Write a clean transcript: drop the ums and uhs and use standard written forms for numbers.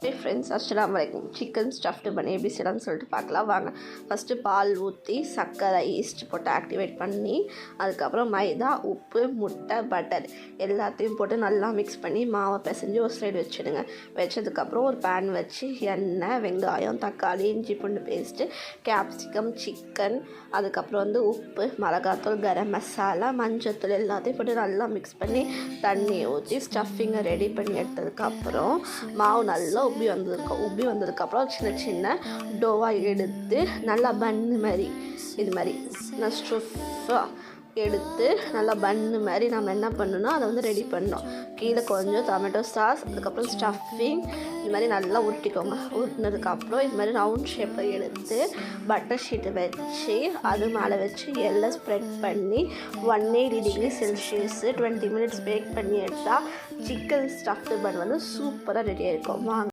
Hey friends, அஸ்ஸலாமு அலைக்கும். Chicken stuffed பண்ணி எப்படி செய்யலாம்னு சொல்லிட்டு பார்க்கலாம் வாங்க. ஃபஸ்ட்டு பால் ஊற்றி சர்க்கரை ஈஸ்ட் போட்டு ஆக்டிவேட் பண்ணி அதுக்கப்புறம் மைதா, உப்பு, முட்டை, பட்டர் எல்லாத்தையும் போட்டு நல்லா மிக்ஸ் பண்ணி மாவை பிசைஞ்சு ஒரு சைடு வச்சுடுங்க. வச்சதுக்கப்புறம் ஒரு பேன் வச்சு எண்ணெய், வெங்காயம், தக்காளி, இஞ்சி பூண்டு பேஸ்ட்டு, கேப்சிகம், சிக்கன், அதுக்கப்புறம் உப்பு, மிளகாத்தூள், கரம் மசாலா, மஞ்சத்தூள் எல்லாத்தையும் போட்டு நல்லா மிக்ஸ் பண்ணி தண்ணி ஊற்றி ஸ்டஃபிங்கை ரெடி பண்ணி எடுத்ததுக்கப்புறம் மாவு நல்லா உப்பி வந்ததுக்கப்புறம் சின்ன சின்ன டோவாக எடுத்து நல்லா பன்னு மாதிரி இது மாதிரி நான் ஸ்டஃப்பாக எடுத்து நல்லா பன்னு மாதிரி நம்ம என்ன பண்ணணும், அதை ரெடி பண்ணோம். கீழே கொஞ்சம் டொமேட்டோ சாஸ், அதுக்கப்புறம் ஸ்டஃபிங் இது மாதிரி நல்லா உருட்டிக்கோங்க. உருட்டினதுக்கப்புறம் இது மாதிரி ரவுண்ட் ஷேப்பில் எடுத்து பட்டர் ஷீட்டை வச்சு அது மேலே வச்சு எல்லாம் ஸ்ப்ரெட் பண்ணி 180 டிகிரி செல்சியஸ் 20 மினிட்ஸ் பேக் பண்ணி எடுத்தால் சிக்கன் ஸ்டஃப்டு பன் சூப்பராக ரெடியாக இருக்கும். வாங்க.